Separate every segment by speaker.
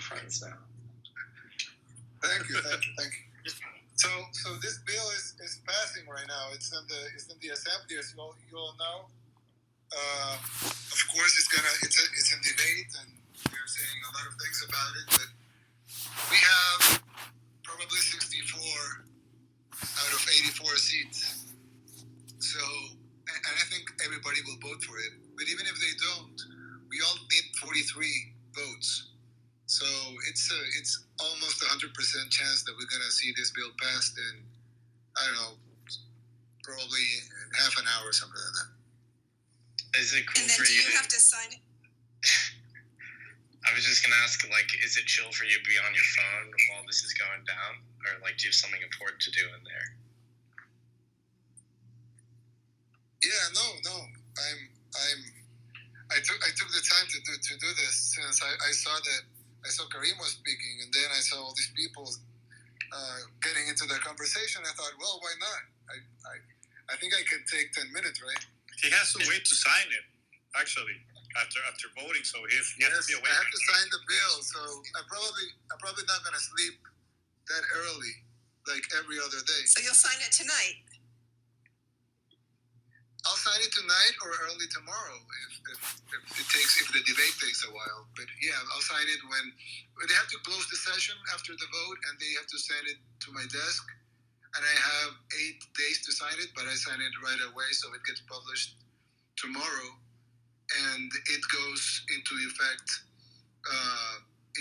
Speaker 1: friends now.
Speaker 2: Thank you. So this bill is passing right now. It's in the assembly, as you all know. Of course, it's in debate, and we're saying a lot of things about it. But we have probably 64 out of 84 seats. So, and I think everybody will vote for it. But even if they don't, we all need 43 votes. So it's almost 100% chance that we're gonna see this bill passed in, I don't know, probably in half an hour or something like that.
Speaker 1: Is it cool
Speaker 3: and then
Speaker 1: for
Speaker 3: do
Speaker 1: you?
Speaker 3: you have to sign it?
Speaker 1: I was just gonna ask, like, is it chill for you to be on your phone while this is going down, or like, do you have something important to do in there?
Speaker 2: Yeah, no. I took the time to do this since I saw Karim was speaking, and then I saw all these people getting into the conversation. I thought, well, why not? I think I could take 10 minutes, right?
Speaker 4: He has to wait to sign it, actually, after voting. So he has to be awake.
Speaker 2: I have to sign the bill, so I'm probably not gonna sleep that early, like every other day.
Speaker 3: So you'll sign it tonight?
Speaker 2: I'll sign it tonight or early tomorrow if the debate takes a while. But yeah, I'll sign it when they have to close the session after the vote, and they have to send it to my desk. And I have 8 days to sign it, but I sign it right away, so it gets published tomorrow, and it goes into effect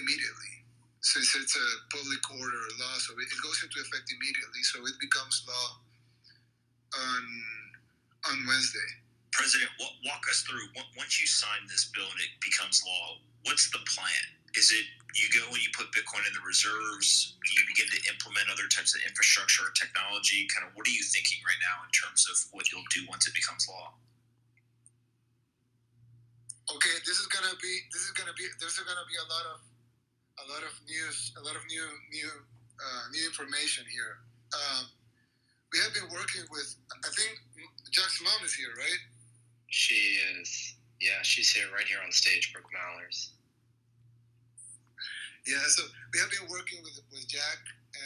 Speaker 2: immediately. Since it's a public order law, so it goes into effect immediately. So it becomes law on Wednesday.
Speaker 5: President, walk us through, once you sign this bill and it becomes law, what's the plan? Is it you go and you put Bitcoin in the reserves, you begin to implement other types of infrastructure or technology? Kind of what are you thinking right now in terms of what you'll do once it becomes law?
Speaker 2: Okay, there's gonna be a lot of new information here. We have been working with, I think Jack's mom is here, right?
Speaker 1: She is. Yeah, she's here, right here on stage, Brooke Mallers.
Speaker 2: Yeah, so we have been working with Jack,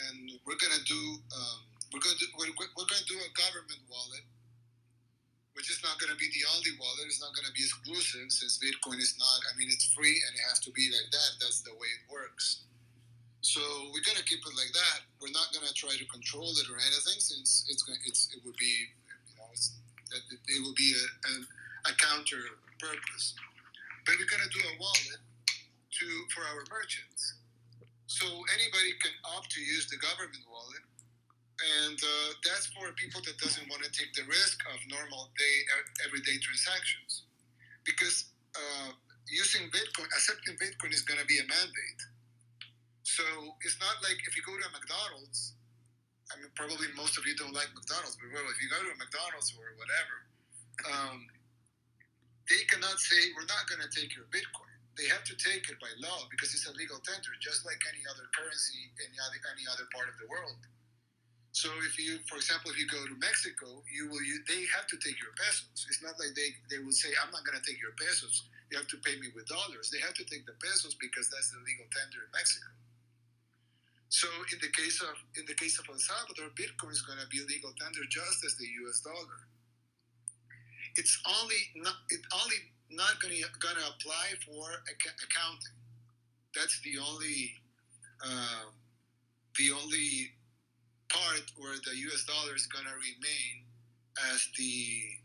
Speaker 2: and we're gonna do a government wallet, which is not gonna be the only wallet. It's not gonna be exclusive, since Bitcoin is not. I mean, it's free and it has to be like that. That's the way it works. So we're gonna keep it like that. We're not gonna try to control it or anything, since it will be, it will be a counter purpose. But we're gonna do a wallet for our merchants, so anybody can opt to use the government wallet, and that's for people that doesn't want to take the risk of normal everyday transactions, because accepting Bitcoin is gonna be a mandate. So it's not like if you go to a McDonald's, I mean, probably most of you don't like McDonald's, but well, if you go to a McDonald's or whatever, they cannot say, we're not going to take your Bitcoin. They have to take it by law because it's a legal tender, just like any other currency in any other part of the world. So for example, if you go to Mexico, they have to take your pesos. It's not like they will say, I'm not going to take your pesos. You have to pay me with dollars. They have to take the pesos because that's the legal tender in Mexico. So in the case of El Salvador, Bitcoin is going to be legal tender just as the U.S. dollar. It's only not going to apply for accounting. That's the only part where the U.S. dollar is going to remain as the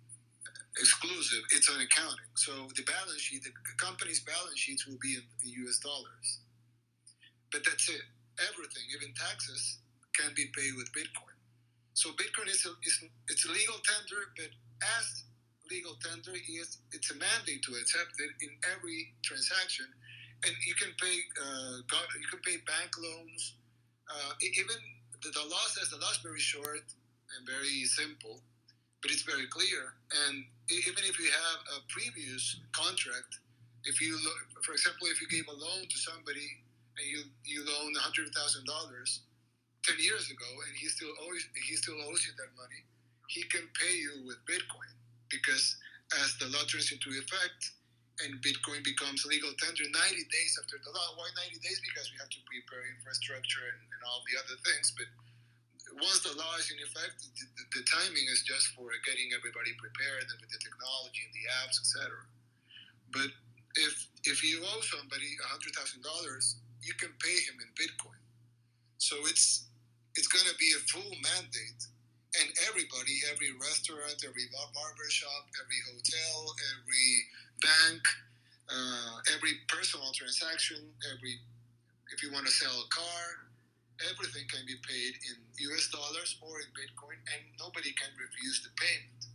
Speaker 2: exclusive. It's on accounting. So the balance sheet, the company's balance sheets will be in U.S. dollars. But that's it. Everything, even taxes, can be paid with Bitcoin. So Bitcoin it's a legal tender, but as legal tender, it's a mandate to accept it in every transaction, and you can pay bank loans. Even the law says the law is very short and very simple, but it's very clear. And even if you have a previous contract, for example, if you gave a loan to somebody and you loan $100,000 10 years ago, and he still owes you that money, he can pay you with Bitcoin, because as the law turns into effect and Bitcoin becomes legal tender 90 days after the law. Why 90 days? Because for infrastructure and all the other things. But once the law is in effect, the timing is just for getting everybody prepared and with the technology and the apps, etc. But if you owe somebody $100,000, you can pay him in Bitcoin. So it's going to be a full mandate, and everybody, every restaurant, every barber shop, every hotel, every bank, every personal transaction, if you want to sell a car, everything can be paid in US dollars or in Bitcoin, and nobody can refuse the payment.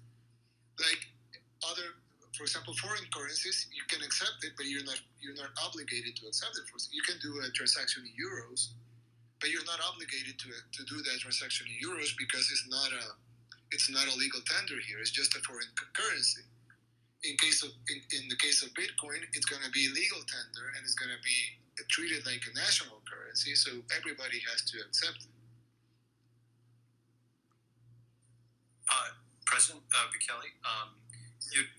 Speaker 2: Like for example, foreign currencies, you can accept it, but you're not obligated to accept it. You can do a transaction in euros, but you're not obligated to do that transaction in euros because it's not a legal tender here. It's just a foreign currency. In the case of Bitcoin, it's going to be legal tender, and it's going to be treated like a national currency, so everybody has to accept it.
Speaker 6: President Bukele,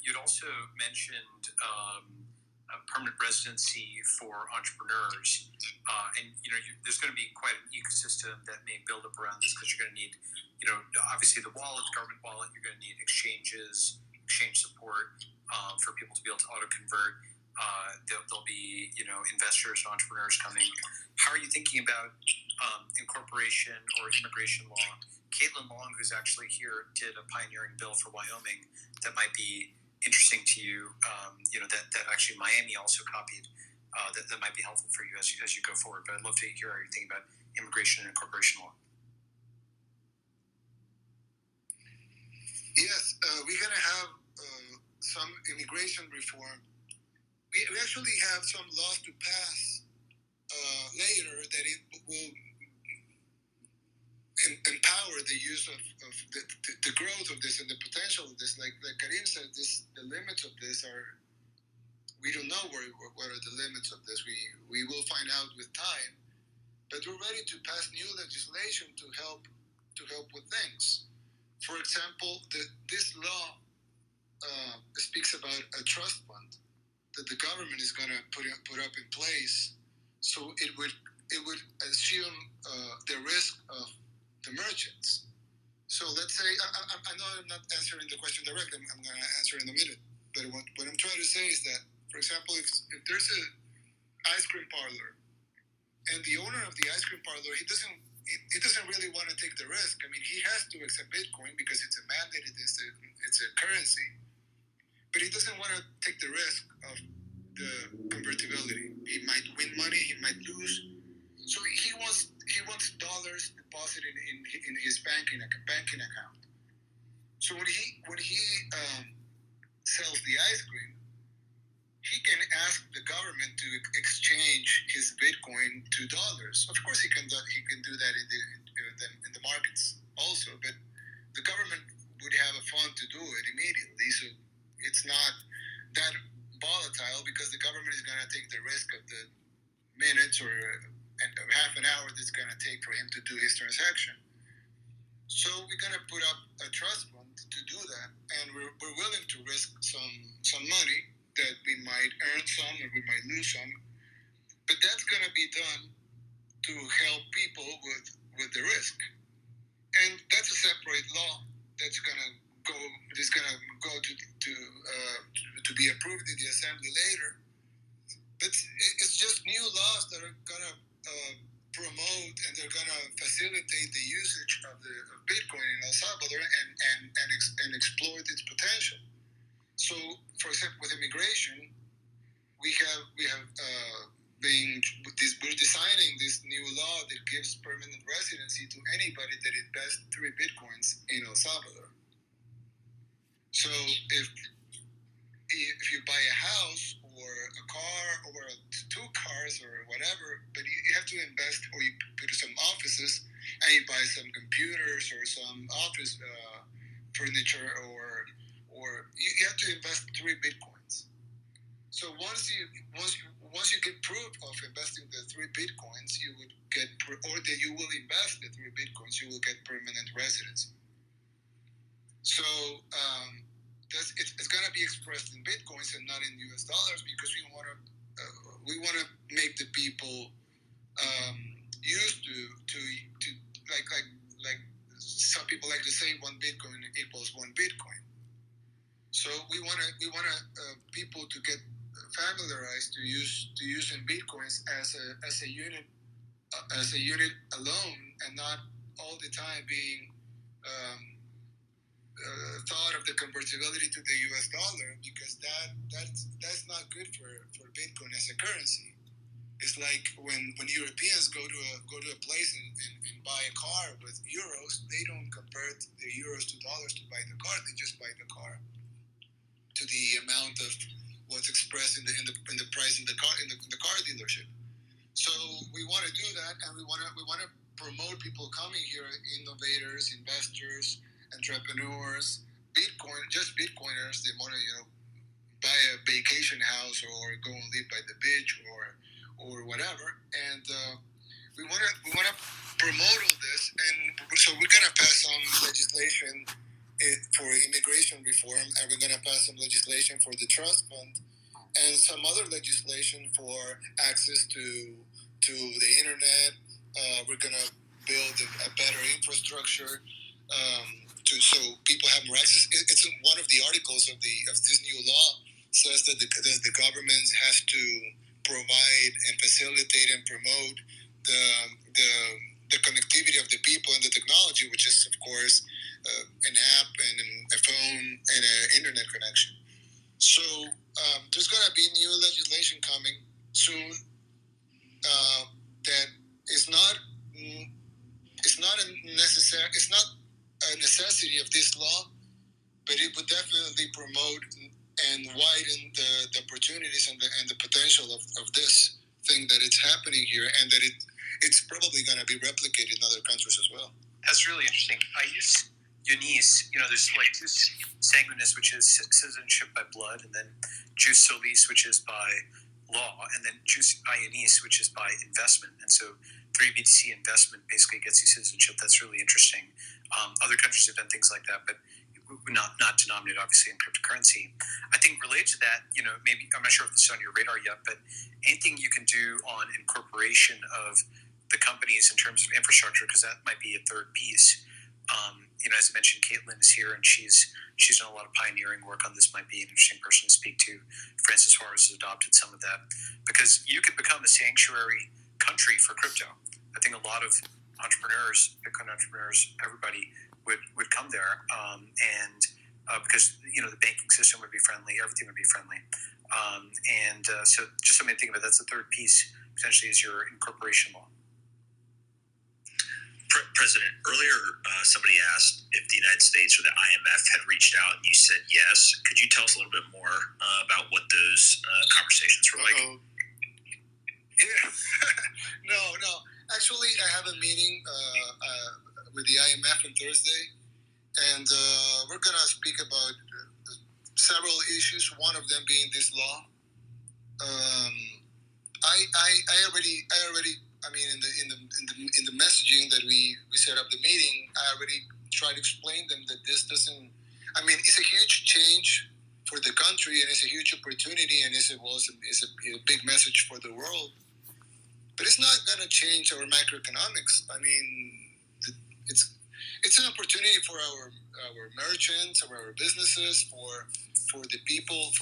Speaker 6: you'd also mentioned a permanent residency for entrepreneurs, and there's going to be quite an ecosystem that may build up around this because you're going to need, obviously the wallet, the government wallet. You're going to need exchange support for people to be able to auto convert. There'll be investors and entrepreneurs coming. How are you thinking about incorporation or immigration law? Caitlin Long, who's actually here, did a pioneering bill for Wyoming that might be interesting to you. That actually Miami also copied. That might be helpful for you as you go forward. But I'd love to hear how you're thinking about immigration and incorporation law.
Speaker 2: Yes, we're going to have some immigration reform. We actually have some laws to pass later that it will empower the use of the growth of this and the potential of this. Like Karim said, the limits of this are, we don't know what are the limits of this. We will find out with time, but we're ready to pass new legislation to help with things. For example, this law speaks about a trust fund that the government is going to put up in place, so it would assume the risk of the merchants. So let's say, I know I'm not answering the question directly. I'm going to answer in a minute. But what I'm trying to say is that, for example, if there's an ice cream parlor, and the owner of the ice cream parlor, he doesn't really want to take the risk. I mean, he has to accept Bitcoin because it's a mandate. It's a currency. But he doesn't want to take the risk of the convertibility. He might win money. He might lose. So he wants dollars deposited in his banking account. So when he sells the ice cream, he can ask the government to exchange his Bitcoin to dollars. Of course, he can do that in the markets also, but the government would have a fund to do it immediately. So it's not that volatile because the government is going to take the risk of the minutes or half an hour that's going to take for him to do his transaction. So we're going to put up a trust fund to do that, and we're willing to risk some money that we might earn some or we might lose some, but that's going to be done to help people with the risk, and that's a separate law that's going to go to be approved in the assembly later. But it's just new laws that are going to promote and they're going to facilitate the usage of Bitcoin in El Salvador and exploit its potential. So, for example, with immigration, we're designing this new law that gives permanent residency to anybody that invests 3 Bitcoins in El Salvador. So if you buy a house or a car or 2 cars or whatever, but you have to invest, or you put some offices and you buy some computers or some office furniture, or you have to invest 3 Bitcoins. So once you get proof of investing the 3 Bitcoins, you would get, or that you will invest the 3 Bitcoins, you will get permanent residency. So it's going to be expressed in Bitcoins and not in US dollars because we want to make the people used to like some people like to say 1 Bitcoin equals 1 Bitcoin. So we want people to get familiarized to using Bitcoins as a unit alone, and not all the time being thought of the convertibility to the U.S. dollar, because that's not good for Bitcoin as a currency. It's like when Europeans go to a place and buy a car with euros, they don't convert the euros to dollars to buy the car. They just buy the car to the amount of what's expressed in the price in the car dealership. So we want to do that, and we want to promote people coming here, innovators, investors, entrepreneurs, Bitcoiners. They want to buy a vacation house or go and live by the beach or whatever, and we want to promote all this, and so we're gonna pass some legislation for immigration reform, and we're gonna pass some legislation for the trust fund, and some other legislation for access to the internet. We're gonna build a better infrastructure so people have more access. It's one of the articles of this new law says that the government has to provide and facilitate and promote the connectivity of the people and the technology, which is of course an app and a phone and an internet connection. So there's going to be new legislation coming soon that is not a necessity of this law, but it would definitely promote and widen the opportunities and the potential of this thing that it's happening here, and that it's probably going to be replicated in other countries as well.
Speaker 6: That's really interesting. I use Eunice. There's like jus sanguinis, which is citizenship by blood, and then jus solis, which is by law, and then jus ionis, which is by investment. And so 3BTC investment basically gets you citizenship. That's really interesting. Other countries have done things like that, but not denominated obviously in cryptocurrency. I think related to that, maybe I'm not sure if this is on your radar yet, but anything you can do on incorporation of the companies in terms of infrastructure, because that might be a third piece. As I mentioned, Caitlin is here, and she's done a lot of pioneering work on this. Might be an interesting person to speak to. Francis Suarez has adopted some of that, because you could become a sanctuary country for crypto. I think a lot of entrepreneurs, Bitcoin entrepreneurs, everybody would come there, and because the banking system would be friendly, everything would be friendly, so just something to think about. That's the third piece potentially, is your incorporation law.
Speaker 5: President, earlier somebody asked if the United States or the IMF had reached out, and you said yes. Could you tell us a little bit more about what those conversations were like?
Speaker 2: Yeah. No. Actually, I have a meeting with the IMF on Thursday, and we're going to speak about several issues, one of them being this law. In the messaging that we set up the meeting, I already tried to explain them that this doesn't. It's a huge change for the country, and it's a huge opportunity, and it's a big message for the world. But it's not going to change our macroeconomics. It's an opportunity for our merchants, or our businesses, for the people.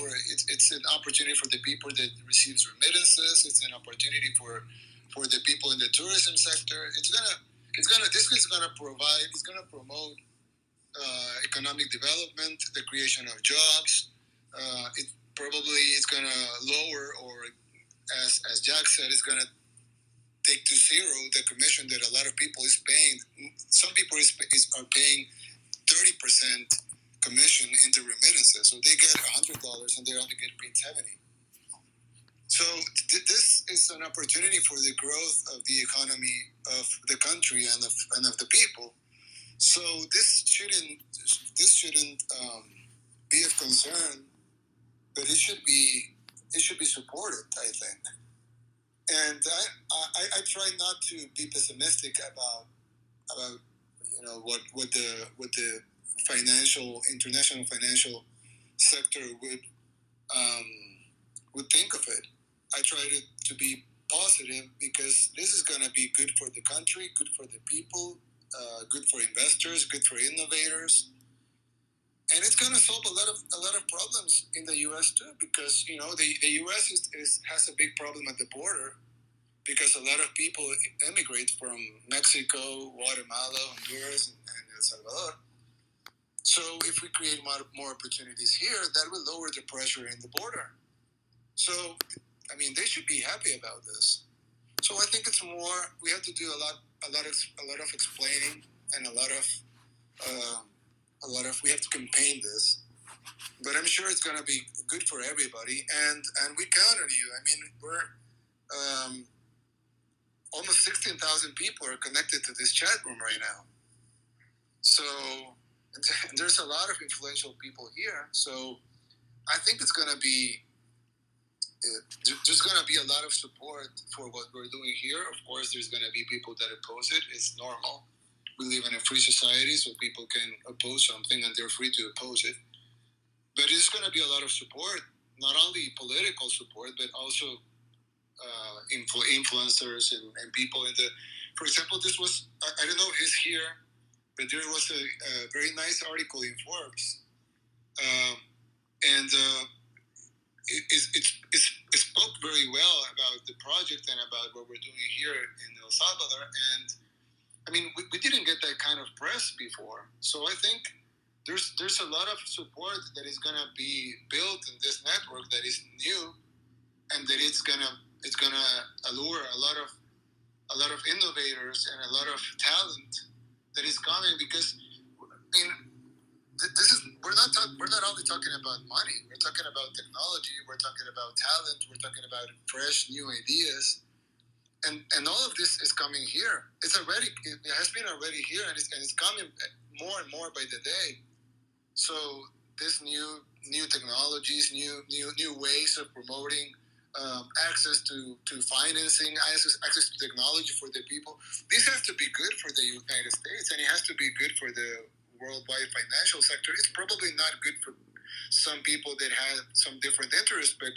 Speaker 2: It's an opportunity for the people that receives remittances. It's an opportunity for the people in the tourism sector. It's gonna promote economic development, the creation of jobs. It probably is gonna lower, or as Jack said, it's gonna take to zero the commission that a lot of people is paying. Some people are paying 30% commission into remittances, so they get $100 and they only get paid $70. So this is an opportunity for the growth of the economy of the country and of the people. So this shouldn't be of concern, but it should be supported, I think. And I try not to be pessimistic about what the international financial sector would think of it. I try to be positive because this is going to be good for the country, good for the people, good for investors, good for innovators, and it's going to solve a lot of problems in the U.S. too. Because the U.S. has a big problem at the border because a lot of people emigrate from Mexico, Guatemala, Honduras, and El Salvador. So if we create more opportunities here, that will lower the pressure in the border. So, I mean, they should be happy about this. So I think it's more. We have to do a lot of explaining and a lot of. We have to campaign this, but I'm sure it's going to be good for everybody, and we count on you. I mean, we're almost 16,000 people are connected to this chat room right now. So there's a lot of influential people here. So I think it's going to be. There's going to be a lot of support for what we're doing here. Of course, there's going to be people that oppose it. It's normal. We live in a free society, so people can oppose something, and they're free to oppose it. But there's going to be a lot of support, not only political support, but also influencers and people in the. For example, this was I don't know if he's here, but there was a very nice article in Forbes, and it spoke very well about the project and about what we're doing here in El Salvador. And I mean, we didn't get that kind of press before, so I think there's a lot of support that is gonna be built in this network that is new, and that it's gonna allure a lot of innovators and a lot of talent that is coming. Because I mean, we're not only talking about money. We're talking about technology. We're talking about talent. We're talking about fresh new ideas, and all of this is coming here. It has been already here, and it's coming more and more by the day. So this new technologies, new ways of promoting access to financing, access to technology for the people. This has to be good for the United States, and it has to be good for the worldwide financial sector. It's probably not good for some people that have some different interests, but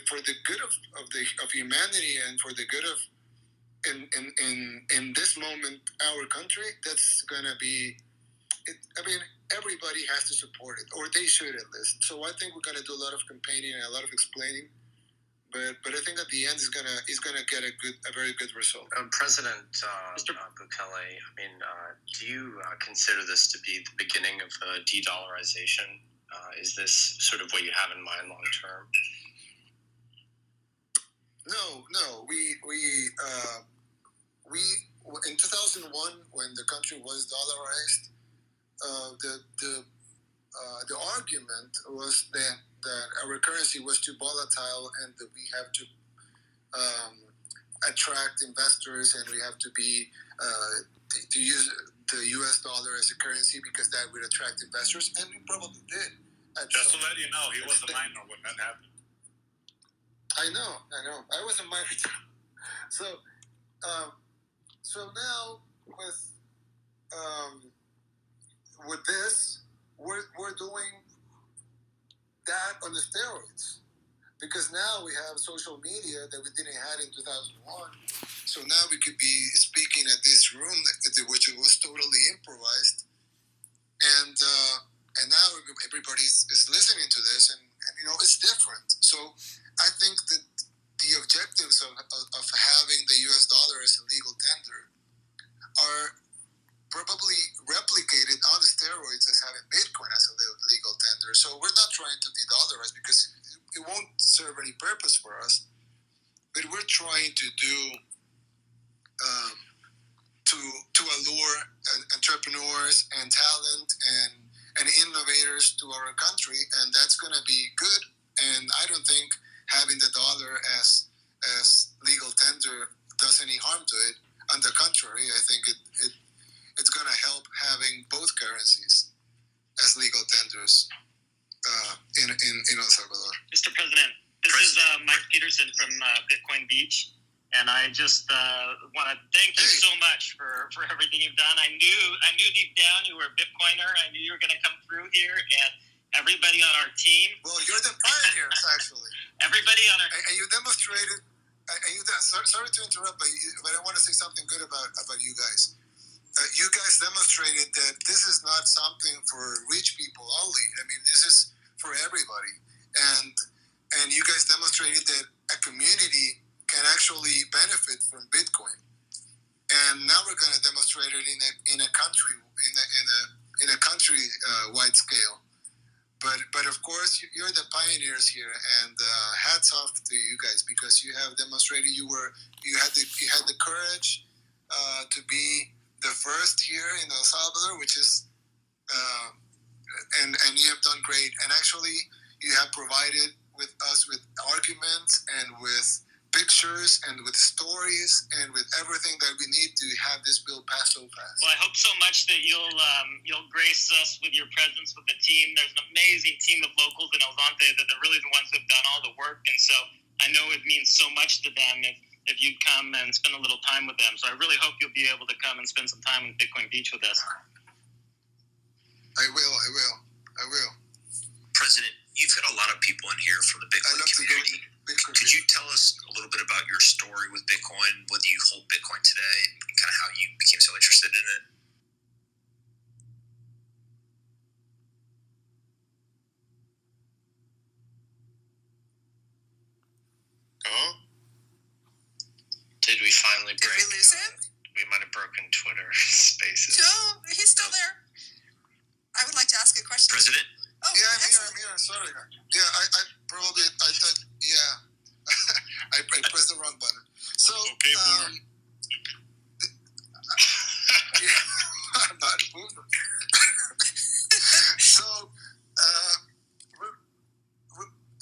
Speaker 2: for the good of humanity and for the good of in this moment our country, that's gonna be. I mean, everybody has to support it, or they should at least. So I think we're gonna do a lot of campaigning and a lot of explaining. But I think at the end is gonna get a very good result.
Speaker 1: President Bukele, I mean, do you consider this to be the beginning of de-dollarization? Is this sort of what you have in mind long term?
Speaker 2: No. We in 2001, when the country was dollarized, the argument was that our currency was too volatile and that we have to attract investors, and we have to be to use the U.S. dollar as a currency because that would attract investors, and we probably did.
Speaker 4: Just to let you know, he was a minor when that happened.
Speaker 2: I know. I was a minor. So now with this, we're doing that on the steroids, because now we have social media that we didn't have in 2001. So now we could be speaking at this room, which was totally improvised, and now everybody is listening to this, and it's different. So I think that the objectives of having the U.S. dollar as a legal tender are probably replicated on the steroids as having Bitcoin as a legal tender. So we're not trying to de-dollarize because it won't serve any purpose for us, but we're trying to do to allure entrepreneurs and talent and innovators to our country, and that's going to be good. And I don't think having the dollar as legal tender does any harm to it. On the contrary, I think it's going to help having both currencies as legal tenders in El Salvador.
Speaker 7: Mr. President, this is Mike Peterson from Bitcoin Beach, and I just want to thank you so much for everything you've done. I knew deep down you were a Bitcoiner. I knew you were going to come through here, and everybody on our team.
Speaker 2: Well, you're the pioneers, actually.
Speaker 7: Everybody on our
Speaker 2: and you demonstrated sorry to interrupt, but I want to say something good about you guys. You guys demonstrated that this is not something for rich people only. I mean, this is for everybody, and you guys demonstrated that a community can actually benefit from Bitcoin. And now we're going to demonstrate it in a country wide scale. But of course, you're the pioneers here, and hats off to you guys, because you have demonstrated you had the courage to be the first here in El Salvador, which is and you have done great. And actually, you have provided us with arguments and with pictures and with stories and with everything that we need to have this bill passed so fast.
Speaker 7: Well, I hope so much that you'll grace us with your presence with the team. There's an amazing team of locals in El Zonte that are really the ones who've done all the work, and so I know it means so much to them if you'd come and spend a little time with them. So I really hope you'll be able to come and spend some time in Bitcoin Beach with us.
Speaker 2: I will.
Speaker 5: President, you've got a lot of people in here from the Bitcoin community. Could you tell us a little bit about your story with Bitcoin, whether you hold Bitcoin today, and kind of how you became so interested in it?
Speaker 1: Oh? Did we finally break?
Speaker 3: Did we lose him?
Speaker 1: We might have broken Twitter Spaces.
Speaker 3: No, he's still there. I would like to ask a question.
Speaker 5: President?
Speaker 3: Oh,
Speaker 2: Yeah, I'm
Speaker 3: excellent.
Speaker 2: here. Sorry. Yeah, I thought, yeah. I pressed the wrong button. So,
Speaker 4: Okay, boomer.
Speaker 2: yeah, I'm not a boomer. So,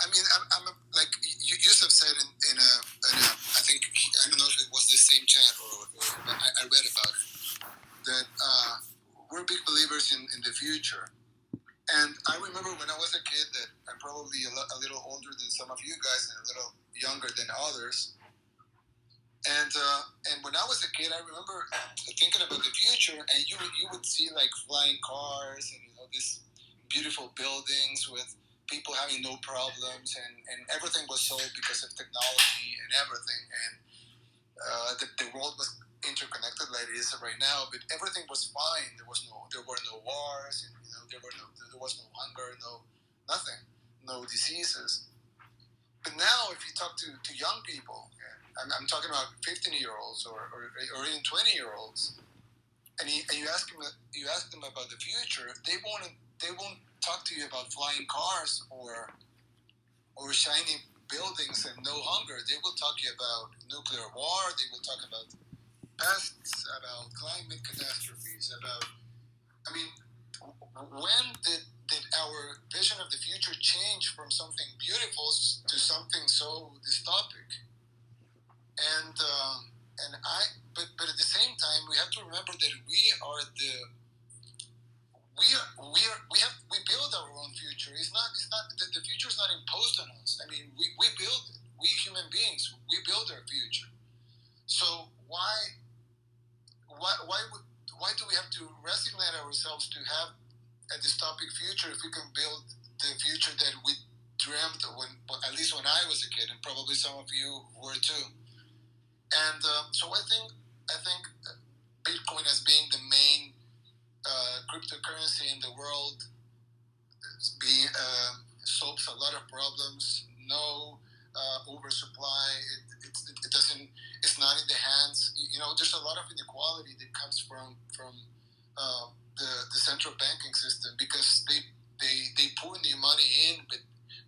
Speaker 2: I mean, I'm like Yusuf said in a, I think, I don't know if it was the same chat or I read about it, that we're big believers in the future. And I remember when I was a kid that I'm probably a little older than some of you guys and a little younger than others. And when I was a kid, I remember thinking about the future, and you would see like flying cars and these beautiful buildings with people having no problems, and everything was solved because of technology and everything, and the world was interconnected like it is right now. But everything was fine. There were no wars, and there was no hunger, nothing, no diseases. But now, if you talk to young people, I'm talking about 15-year-olds or even 20-year-olds, and you ask them about the future, they won't talk to you about flying cars or shiny buildings and no hunger. They will talk to you about nuclear war. They will talk about pests, about climate catastrophes, when did our vision of the future change from something beautiful to something so dystopic? But at the same time, we have to remember that we build our own future. It's not the future is not imposed on us. I mean, we build it. We human beings, we build our future. So why do we have to resignate ourselves to have a dystopic future if we can build the future that we dreamt when, at least when I was a kid, and probably some of you were too. And so I think Bitcoin as being the main cryptocurrency in the world solves a lot of problems. No oversupply. It doesn't. It's not in the hands. There's a lot of inequality that comes from the central banking system, because they pour new money in, but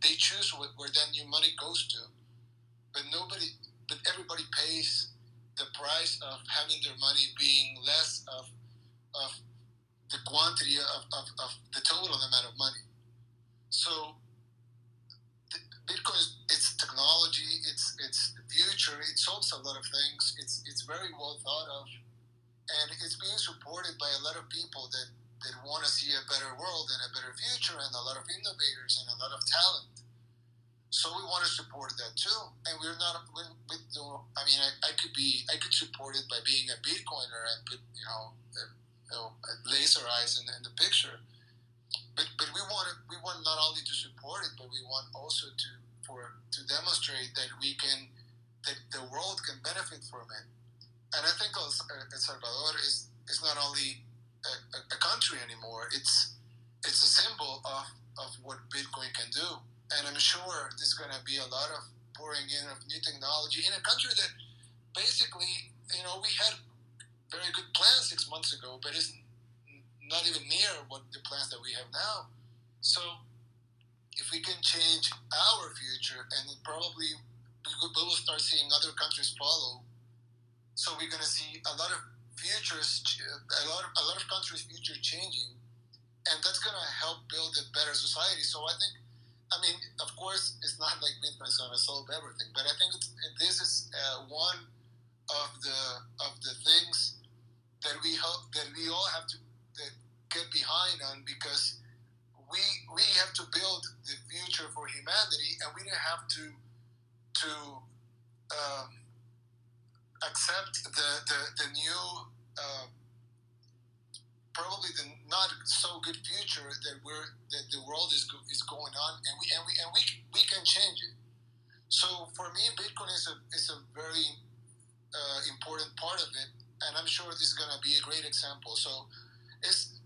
Speaker 2: they choose where that new money goes to. But everybody pays the price of having their money being less of the quantity of the total amount of money. So Bitcoin, it's technology, it's the future. It solves a lot of things. It's very well thought of, and it's being supported by a lot of people that want to see a better world and a better future, and a lot of innovators and a lot of talent. So we want to support that too, and we're not. I could support it by being a Bitcoiner and put laser eyes in the picture. But we want not only to support it, but we want also to demonstrate that we can the world can benefit from it. And I think El Salvador is not only a country anymore. It's a symbol of what Bitcoin can do. And I'm sure there's going to be a lot of pouring in of new technology in a country that basically, we had very good plans 6 months ago, but it's not even near what the plans that we have now. So if we can change our future, and probably we will start seeing other countries follow. So we're going to see a lot of futures, a lot of countries' future changing, and that's going to help build a better society. So I think, of course, it's not like Bitcoin is going to solve everything, but I think this is one of the things that we hope that we all have to get behind on, because we have to build the future for humanity, and we don't have to accept the new probably the not so good future that the world is going on, and we can change it. So for me, Bitcoin is a very important part of it, and I'm sure this is going to be a great example. So it's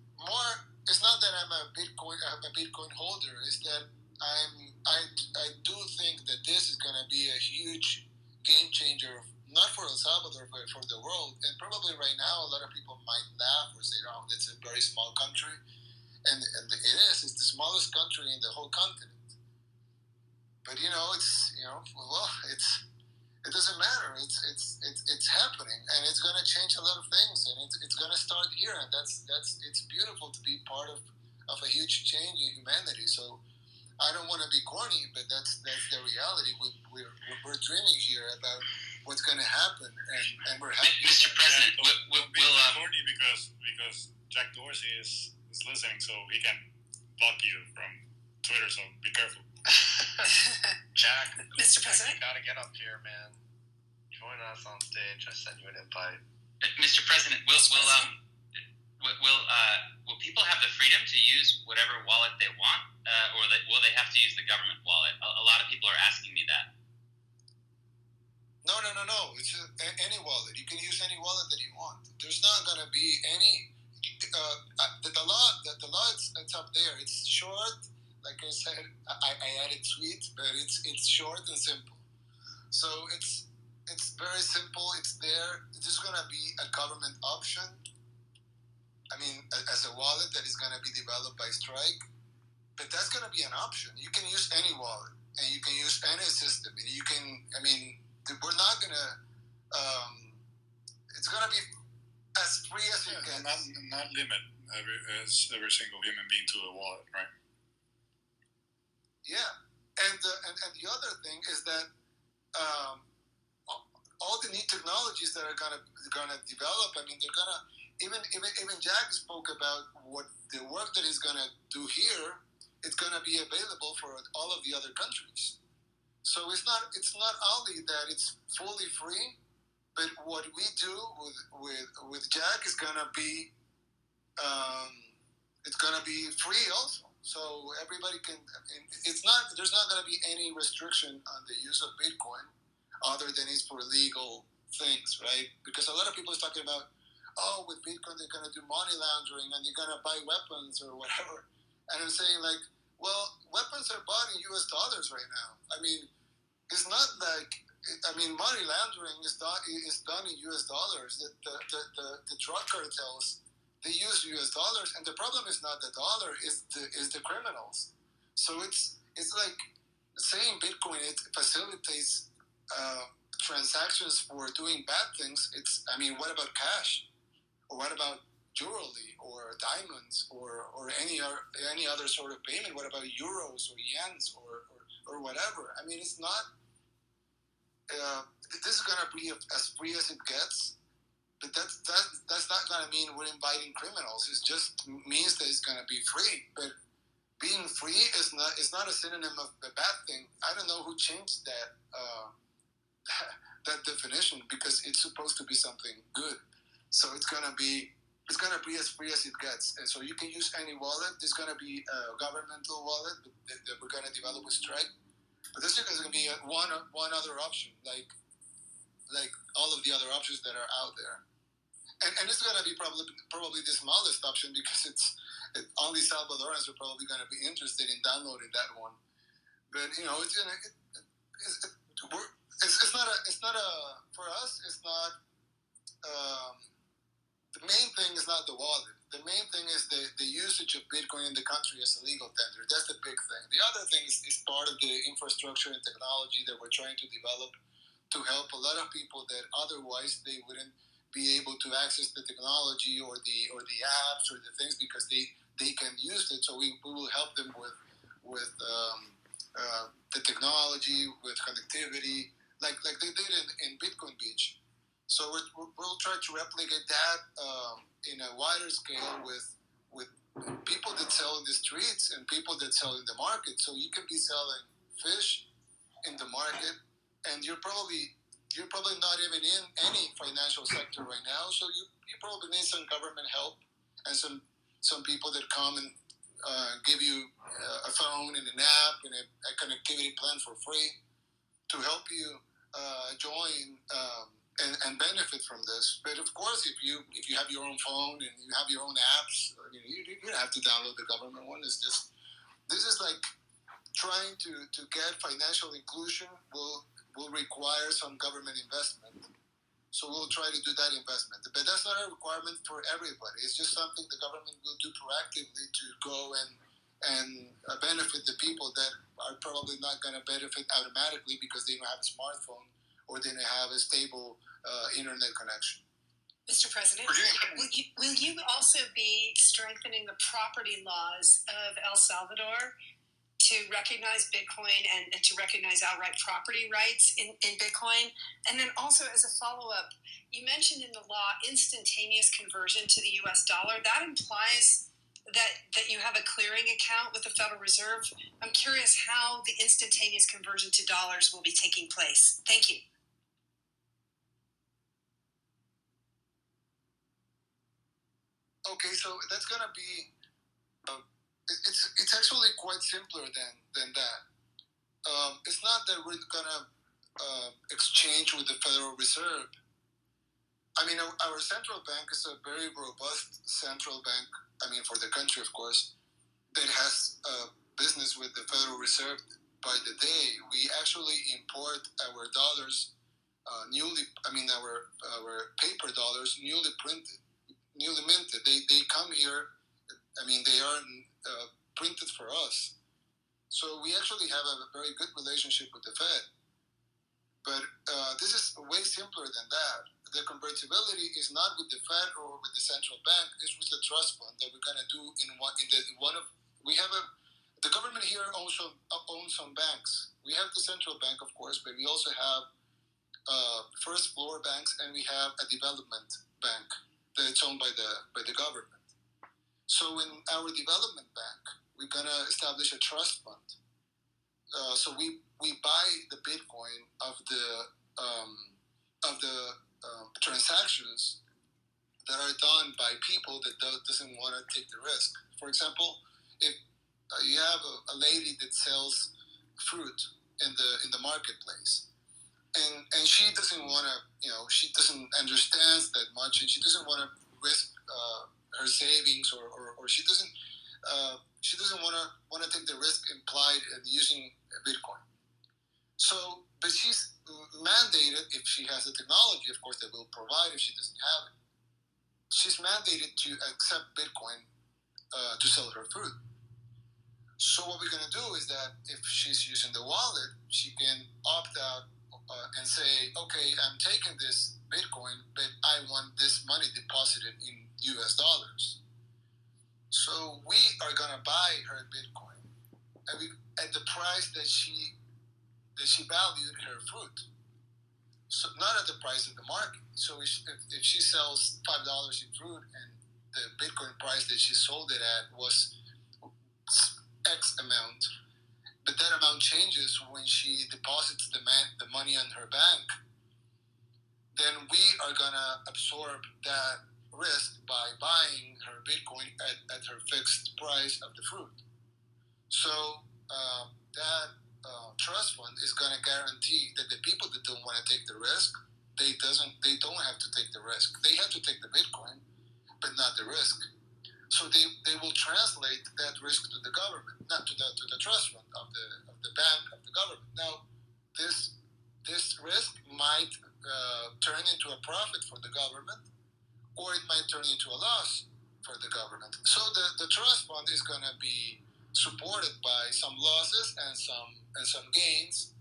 Speaker 2: not that I'm a Bitcoin holder. It's that I do think that this is going to be a huge game changer, not for El Salvador, but for the world. And probably right now, a lot of people might laugh or say, "Oh, it's a very small country," and it is. It's the smallest country in the whole continent. But it doesn't matter. It's happening, and it's going to change a lot of things, and it's going to start here, and it's beautiful to be part of a huge change in humanity. So I don't want to be corny, but that's the reality. We're dreaming here about what's going to happen, and we're happy.
Speaker 7: Mr. President,
Speaker 4: we'll corny because Jack Dorsey is listening, so he can block you from Twitter. So be careful.
Speaker 1: Jack,
Speaker 3: Mr. President?
Speaker 1: you gotta get up here, man. Join us on stage. I sent you an invite.
Speaker 7: Mr. President, will people have the freedom to use whatever wallet they want, or will they have to use the government wallet? A lot of people are asking me that.
Speaker 2: No. It's any wallet. You can use any wallet that you want. There's not going to be any. The law it's up there. It's short. Like I said, I added sweet, but it's short and simple. So it's very simple. It's there. There's going to be a government option. As a wallet that is going to be developed by Strike, but that's going to be an option. You can use any wallet, and you can use any system, and you can. We're not going to. It's going to be as free as it gets.
Speaker 4: Not limit every single human being to a wallet, right?
Speaker 2: Yeah, and the other thing is that all the new technologies that are gonna develop. They're gonna even Jack spoke about what the work that he's gonna do here. It's gonna be available for all of the other countries. So it's not only that it's fully free, but what we do with Jack is gonna be it's gonna be free also. So everybody can. There's not going to be any restriction on the use of Bitcoin, other than it's for legal things, right? Because a lot of people are talking about, with Bitcoin they're going to do money laundering and you're going to buy weapons or whatever. And I'm saying, like, well, weapons are bought in U.S. dollars right now. It's not like. Money laundering is done in U.S. dollars. The drug cartels. They use U.S. dollars, and the problem is not the dollar; is the criminals. So it's like saying Bitcoin it facilitates transactions for doing bad things. What about cash, or what about jewelry, or diamonds, or any other sort of payment? What about euros or yens or whatever? It's not. This is gonna be as free as it gets. But that's not going to mean we're inviting criminals. It just means that it's going to be free. But being free is not a synonym of a bad thing. I don't know who changed that that definition, because it's supposed to be something good. So it's going to be as free as it gets. And so you can use any wallet. There's going to be a governmental wallet that we're going to develop with Strike. But there's going to be one other option, like like all of the other options that are out there. And it's going to be probably the smallest option because only Salvadorans are probably going to be interested in downloading that one. But it's not for us. It's not the main thing is not the wallet. The main thing is the usage of Bitcoin in the country as a legal tender. That's the big thing. The other thing is part of the infrastructure and technology that we're trying to develop to help a lot of people that otherwise they wouldn't be able to access the technology or the apps or the things because they can use it. So we will help them with the technology, with connectivity, like they did in Bitcoin Beach. So we'll try to replicate that in a wider scale with people that sell in the streets and people that sell in the market. So you can be selling fish in the market, and you're probably not even in any financial sector right now. So you probably need some government help and some people that come and give you a phone and an app and a connectivity plan for free to help you join and benefit from this. But of course, if you have your own phone and you have your own apps, you don't have to download the government one. This is like trying to get financial inclusion will require some government investment. So we'll try to do that investment. But that's not a requirement for everybody. It's just something the government will do proactively to go and benefit the people that are probably not going to benefit automatically because they don't have a smartphone or they don't have a stable internet connection.
Speaker 3: Mr. President, will you also be strengthening the property laws of El Salvador to recognize Bitcoin and to recognize outright property rights in Bitcoin? And then also as a follow-up, you mentioned in the law instantaneous conversion to the US dollar. That implies that you have a clearing account with the Federal Reserve. I'm curious how the instantaneous conversion to dollars will be taking place. Thank you.
Speaker 2: Okay, so that's going to be it's actually quite simpler than that. It's not that we're gonna exchange with the Federal Reserve. I mean, our central bank is a very robust central bank. I mean, for the country, of course, that has business with the Federal Reserve by the day. We actually import our dollars our paper dollars newly printed, newly minted. They come here. I mean, they are printed for us. So we actually have a very good relationship with the Fed. But this is way simpler than that. The convertibility is not with the Fed or with the central bank. It's with the trust fund that we're going to do the government here also owns some banks. We have the central bank, of course, but we also have first floor banks, and we have a development bank that's owned by the government. So in our development bank, we're gonna establish a trust fund. So we buy the Bitcoin of the transactions that are done by people that doesn't want to take the risk. For example, if you have a lady that sells fruit in the marketplace, and she doesn't want to, she doesn't understand that much, and she doesn't want to risk her savings, or she doesn't want to take the risk implied in using Bitcoin. So, but she's mandated, if she has the technology, of course, that will provide. If she doesn't have it, she's mandated to accept Bitcoin to sell her fruit. So what we're going to do is that if she's using the wallet, she can opt out and say, okay, I'm taking this Bitcoin, but I want this money deposited in US dollars. So we are going to buy her Bitcoin at the price that she valued her fruit. So not at the price of the market. So if she sells $5 in fruit and the Bitcoin price that she sold it at was X amount, but that amount changes when she deposits the money on her bank, then we are going to absorb that risk by buying her Bitcoin at her fixed price of the fruit. So that trust fund is going to guarantee that the people that don't want to take the risk they don't have to take the risk. They have to take the Bitcoin, but not the risk. So they will translate that risk to the government, not to the trust fund of the bank of the government. Now, this risk might turn into a profit for the government, or it might turn into a loss for the government. So the trust fund is going to be supported by some losses and some gains.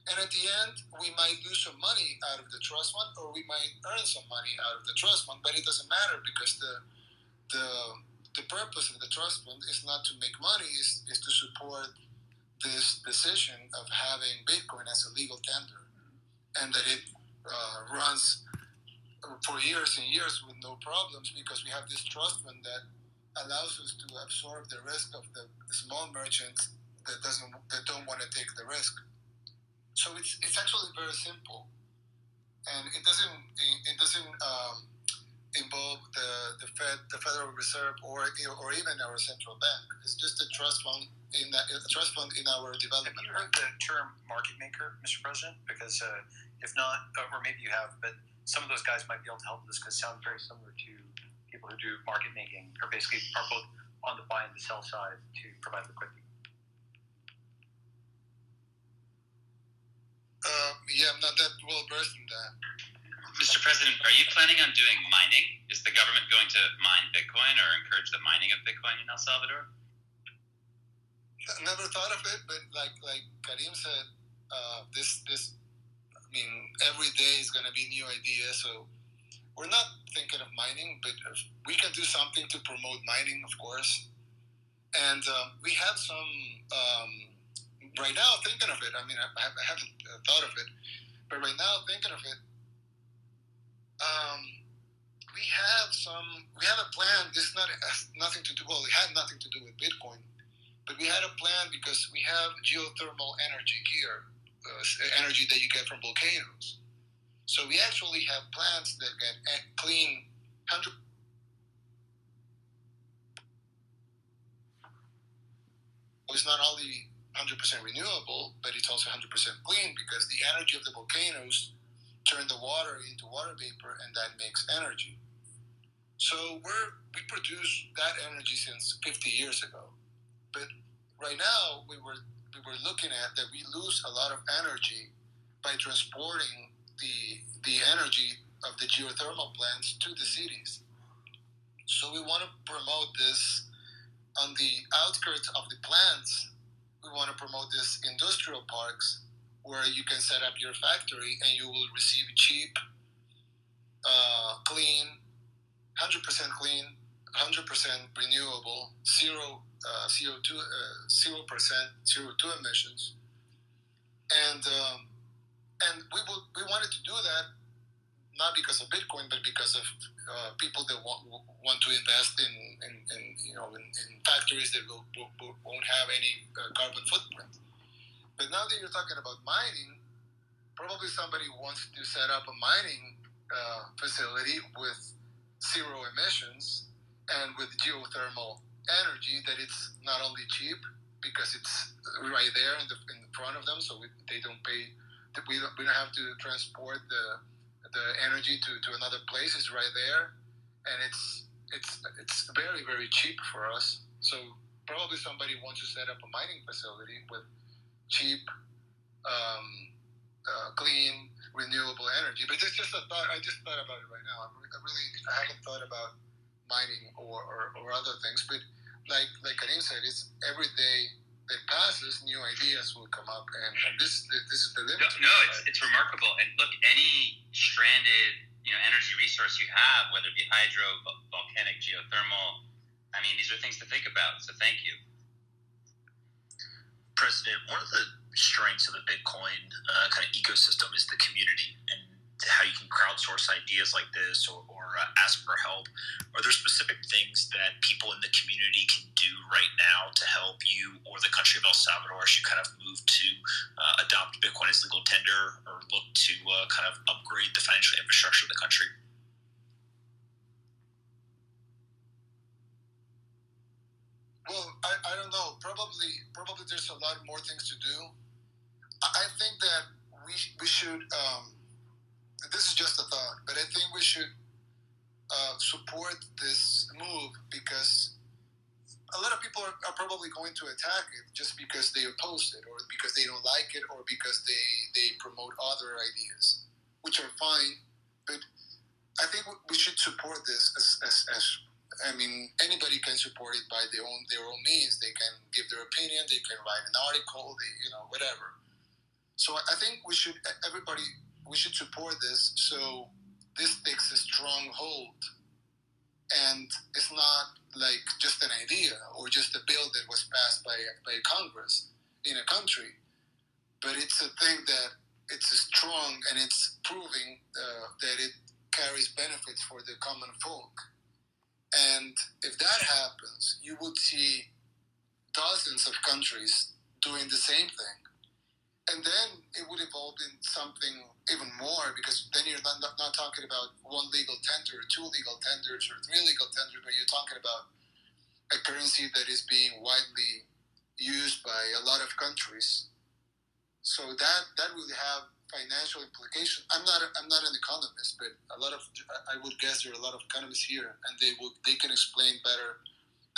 Speaker 2: And at the end, we might lose some money out of the trust fund, or we might earn some money out of the trust fund. But it doesn't matter, because the purpose of the trust fund is not to make money; is to support this decision of having Bitcoin as a legal tender, and that it runs for years and years with no problems, because we have this trust fund that allows us to absorb the risk of the small merchants that don't want to take the risk. So it's actually very simple, and it doesn't involve the Federal Reserve or even our central bank. It's just a trust fund in our development.
Speaker 6: Have you heard the term market maker, Mr. President? Because if not, or maybe you have, but some of those guys might be able to help with this, because it sounds very similar to people who do market making, or basically are both on the buy and the sell side to provide liquidity.
Speaker 2: Yeah, I'm not that well versed in that.
Speaker 8: Mr. President, are you planning on doing mining? Is the government going to mine Bitcoin or encourage the mining of Bitcoin in El Salvador?
Speaker 2: I never thought of it, but like Karim said, this I mean, every day is going to be new ideas. So we're not thinking of mining, but we can do something to promote mining, of course. And we have some right now thinking of it. I mean, I haven't thought of it, but right now thinking of it. We have a plan. This has nothing to do. Well, it had nothing to do with Bitcoin, but we had a plan because we have geothermal energy here, energy that you get from volcanoes. So we actually have plants that get clean 100. It's not only 100% renewable, but it's also 100% clean, because the energy of the volcanoes turn the water into water vapor, and that makes energy. So we produce that energy since 50 years ago, but right now we were looking at that we lose a lot of energy by transporting the energy of the geothermal plants to the cities. So we want to promote this on the outskirts of the plants. We want to promote this industrial parks where you can set up your factory and you will receive cheap, clean, 100% clean, 100% renewable, zero CO2, 0% CO2 emissions, and we wanted to do that not because of Bitcoin, but because of people that want to invest in factories that won't have any carbon footprint. But now that you're talking about mining, probably somebody wants to set up a mining facility with zero emissions and with geothermal energy, that it's not only cheap because it's right there in the front of them, so they don't pay. We don't have to transport the energy to another place. It's right there, and it's very, very cheap for us. So probably somebody wants to set up a mining facility with cheap, clean, renewable energy. But it's just a thought. I just thought about it right now. I haven't thought about mining or other things. But like Karim said, it's every day that passes, new ideas will come up, and this is the limit.
Speaker 8: No, it's remarkable. And look, any stranded energy resource you have, whether it be hydro, volcanic, geothermal, I mean, these are things to think about. So thank you.
Speaker 5: President, one of the strengths of the Bitcoin kind of ecosystem is the community, and how you can crowdsource ideas like this or ask for help. Are there specific things that people in the community can do right now to help you or the country of El Salvador as you kind of move to adopt Bitcoin as legal tender, or look to kind of upgrade the financial infrastructure of the country?
Speaker 2: Well, I don't know. Probably there's a lot more things to do. I think that we should this is just a thought, but I think we should support this move because a lot of people are probably going to attack it just because they oppose it or because they don't like it or because they promote other ideas, which are fine. But I think we should support this as I mean, anybody can support it by their own means. They can give their opinion. They can write an article. Whatever. So I think we should support this so this takes a strong hold. And it's not like just an idea or just a bill that was passed by Congress in a country, but it's a thing that it's strong and it's proving that it carries benefits for the common folk. And if that happens, you would see dozens of countries doing the same thing. And then it would evolve in something even more because then you're not talking about one legal tender, two legal tenders, or three legal tenders, but you're talking about a currency that is being widely used by a lot of countries. So that will have financial implications. I'm not an economist, but I would guess there are a lot of economists here, and they can explain better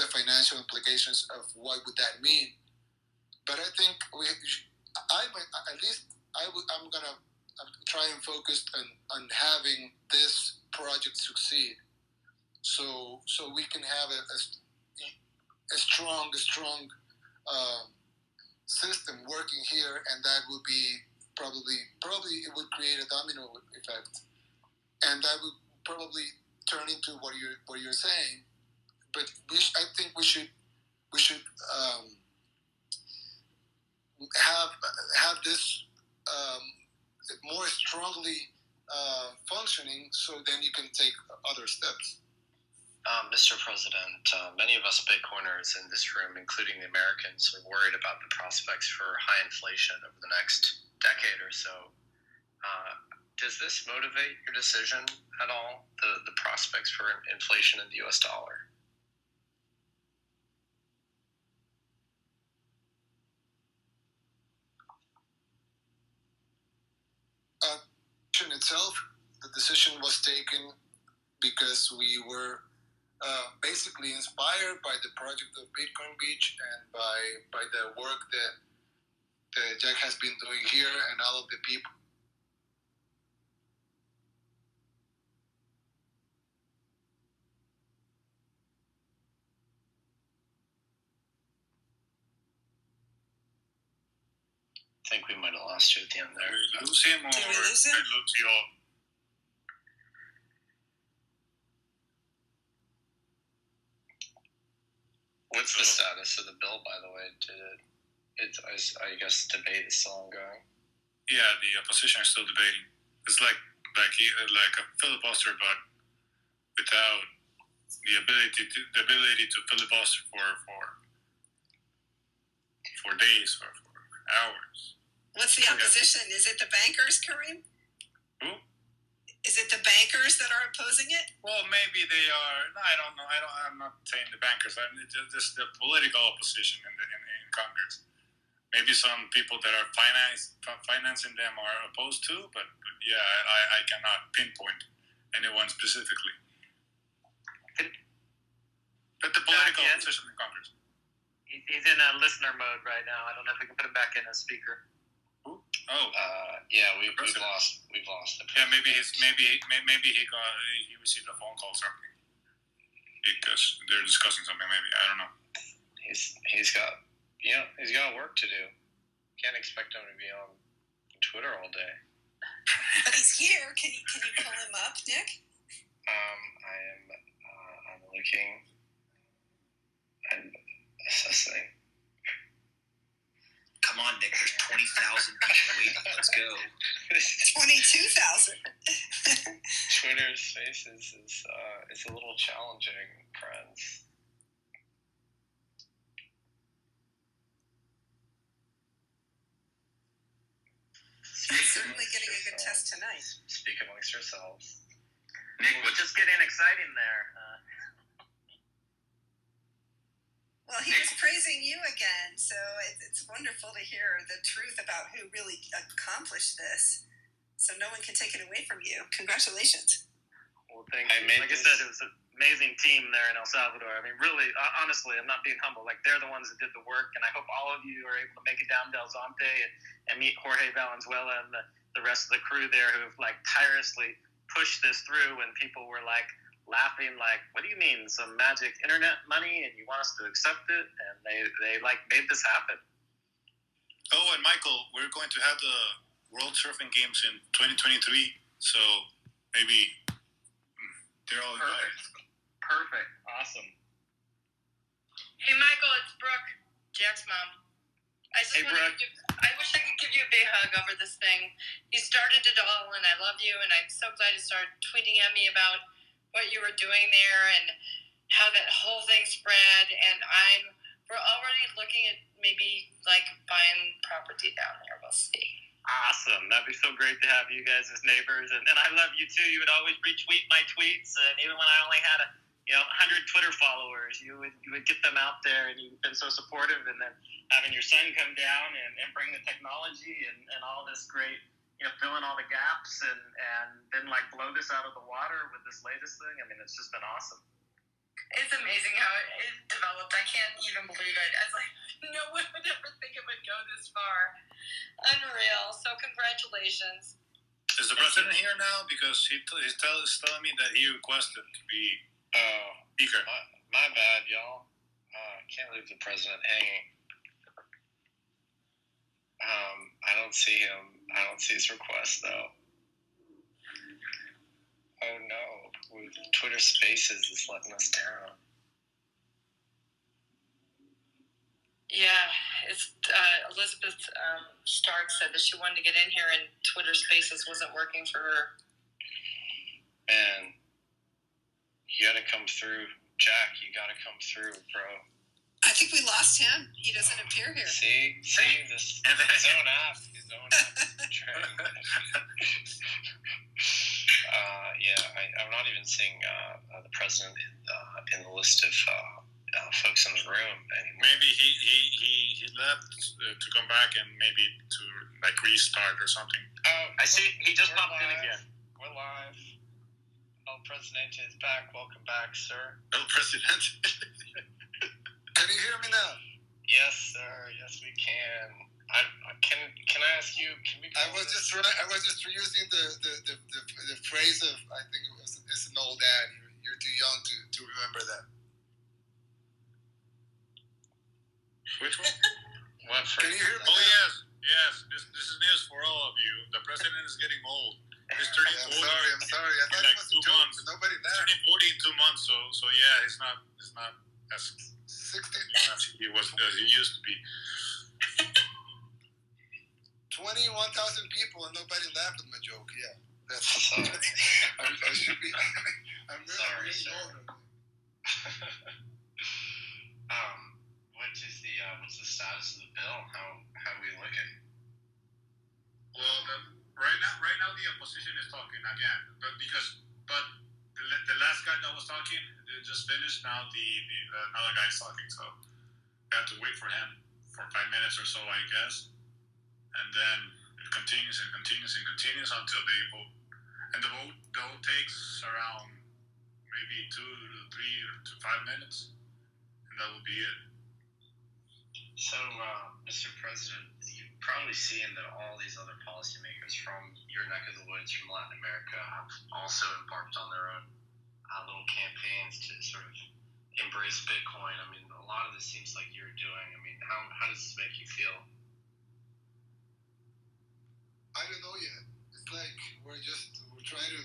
Speaker 2: the financial implications of what would that mean. But I think I'm gonna try and focus on having this project succeed, so we can have a strong system working here, and that would be probably it would create a domino effect, and that would probably turn into what you're saying. But I think we should have this more strongly functioning, so then you can take other steps.
Speaker 1: Mr. President, many of us Bitcoiners in this room, including the Americans, are worried about the prospects for high inflation over the next decade or so. Does this motivate your decision at all, the prospects for inflation in the U.S. dollar?
Speaker 2: Itself, the decision was taken because we were basically inspired by the project of Bitcoin Beach and by the work that Jack has been doing here and all of the people.
Speaker 1: I think we might have lost you at the end there.
Speaker 4: Did we lose him or
Speaker 3: Did we lose him?
Speaker 4: I lose you all?
Speaker 1: What's the status of the bill, by the way? I guess debate is still ongoing.
Speaker 4: Yeah, the opposition is still debating. It's like a filibuster, but without the ability to filibuster for days or for hours.
Speaker 3: What's the opposition? Is it the bankers, Kareem?
Speaker 4: Who?
Speaker 3: Is it the bankers that are opposing it?
Speaker 4: Well, maybe they are. No, I don't know. I'm not saying the bankers. I mean, just the political opposition in Congress. Maybe some people that are financing them are opposed to, but yeah, I cannot pinpoint anyone specifically. But the political opposition in Congress.
Speaker 7: He's in a listener mode right now. I don't know if we can put him back in as speaker.
Speaker 4: Who? Oh.
Speaker 1: Yeah, we've lost him.
Speaker 4: Yeah, maybe he received a phone call or something because they're discussing something. Maybe I don't know.
Speaker 1: He's got work to do. Can't expect him to be on Twitter all day.
Speaker 3: But he's here. Can you pull him up, Nick?
Speaker 1: I'm looking. I'm assessing.
Speaker 5: Come on, Nick. There's 20,000 people waiting. Let's go.
Speaker 3: 22,000.
Speaker 1: Twitter Spaces is a little challenging, friends.
Speaker 3: He's certainly getting a good test tonight.
Speaker 1: Speak amongst yourselves.
Speaker 7: Nick, we're just getting exciting there.
Speaker 3: Well, he was praising you again, so it's wonderful to hear the truth about who really accomplished this. so no one can take it away from you. Congratulations.
Speaker 7: Well, thank you. Like I said, it was an amazing team there in El Salvador. I mean, really, honestly, I'm not being humble. Like, they're the ones that did the work, and I hope all of you are able to make it down Del Zonte and meet Jorge Valenzuela and the rest of the crew there who've, like, tirelessly pushed this through when people were, like, laughing, like, what do you mean, some magic internet money, and you want us to accept it? And they like, made this happen.
Speaker 4: Oh, and Michael, we're going to have the World Surfing Games in 2023, so maybe they're all invited.
Speaker 7: Perfect. Awesome.
Speaker 9: Hey, Michael, it's Brooke, Jack's mom. I wish I could give you a big hug over this thing. You started it all, and I love you, and I'm so glad you started tweeting at me about what you were doing there and how that whole thing spread. And we're already looking at maybe like buying property down there. We'll see.
Speaker 7: Awesome. That'd be so great to have you guys as neighbors. And I love you too. You would always retweet my tweets. And even when I only had 100 Twitter followers, you would get them out there, and you've been so supportive. And then having your son come down and bring the technology and all this great, fill in all the gaps and then like blow this out of the water with this latest thing. I mean, it's just been awesome.
Speaker 9: It's amazing how it developed. I can't even believe it. I was like, no one would ever think it would go this far. Unreal. So congratulations.
Speaker 4: Is the president here now? Because he's telling me that he requested to be speaker.
Speaker 1: My bad, y'all. Can't leave the president hanging. I don't see him. I don't see his request, though. Oh, no. Twitter Spaces is letting us down.
Speaker 9: Yeah, it's Elizabeth Stark said that she wanted to get in here and Twitter Spaces wasn't working for her.
Speaker 1: Man, you gotta come through. Jack, you gotta come through, bro.
Speaker 3: I think we lost him. He doesn't appear here.
Speaker 1: See, this his own app. I'm not even seeing the president in the list of folks in the room anymore.
Speaker 4: Maybe he left to come back and maybe to like restart or something.
Speaker 7: Oh, I see. He just popped in again.
Speaker 1: We're live. El Presidente is back. Welcome back, sir.
Speaker 4: El Presidente.
Speaker 2: Can you hear me now?
Speaker 1: Yes, sir. Yes, we can. Can I ask you? Can we?
Speaker 2: I was just using the phrase of, I think it's an old ad. You're too young to remember that.
Speaker 4: Which one?
Speaker 1: What phrase?
Speaker 2: Can you hear me?
Speaker 4: Oh yes. This is news for all of you. The president is getting old. He's turning 40.
Speaker 2: I'm sorry. I thought
Speaker 4: like
Speaker 2: it was a joke.
Speaker 4: months.
Speaker 2: Nobody
Speaker 4: He's
Speaker 2: laughed.
Speaker 4: turning 40 in 2 months. So yeah, he's not as
Speaker 2: 60.
Speaker 4: young as he used to be.
Speaker 2: 21,000 people and nobody laughed at my joke. Yeah, that's.
Speaker 1: Sorry.
Speaker 2: I should be. I'm really
Speaker 1: Sorry,
Speaker 2: old.
Speaker 1: What's the status of the bill? How are we looking?
Speaker 4: Well, right now the opposition is talking again, but the last guy that was talking just finished. Now the another guy is talking, so we have to wait for him for 5 minutes or so, I guess, and then it continues and continues and continues until they vote. And the vote takes around maybe 2 to 3 to 5 minutes, and that will be it.
Speaker 1: So, Mr. President, you've probably seen that all these other policymakers from your neck of the woods, from Latin America, have also embarked on their own little campaigns to sort of embrace Bitcoin. I mean, a lot of this seems like you're doing. I mean, how does this make you feel?
Speaker 2: I don't know yet. It's like we're trying to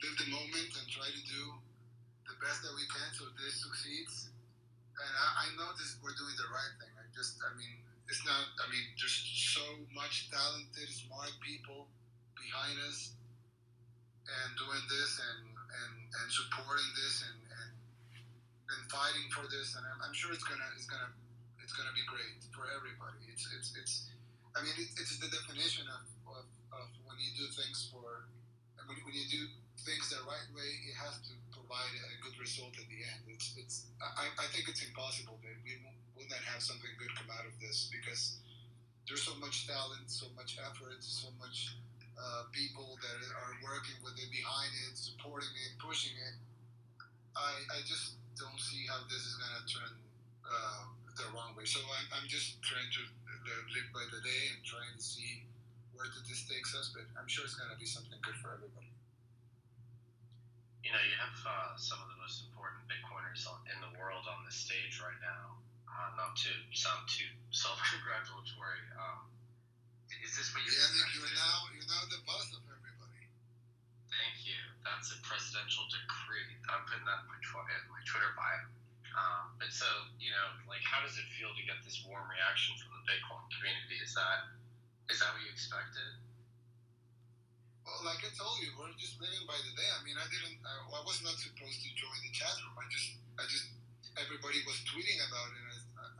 Speaker 2: live the moment and try to do the best that we can so this succeeds. And I know we're doing the right thing. There's so much talented, smart people behind us and doing this and supporting this and fighting for this. And I'm sure it's gonna be great for everybody. It's the definition of when you do things when you do things the right way, it has to provide a good result at the end. I think it's impossible that we will not have something good come out of this because there's so much talent, so much effort, so much people that are working with it, behind it, supporting it, pushing it. I just don't see how this is going to turn the wrong way. So I'm just trying to live by the day and trying to see where this takes us, but I'm sure it's going to be something good for everybody.
Speaker 1: You know, you have some of the most important Bitcoiners in the world on this stage right now. Not to sound too self-congratulatory. Is this what you're
Speaker 2: You're now the boss of everybody.
Speaker 1: Thank you. That's a presidential decree. I'm putting that in my Twitter bio. But so, you know, like, how does it feel to get this warm reaction from the Bitcoin community? Is that what you expected?
Speaker 2: Well, like I told you, we're just living by the day. I mean, I was not supposed to join the chat room. Everybody was tweeting about it.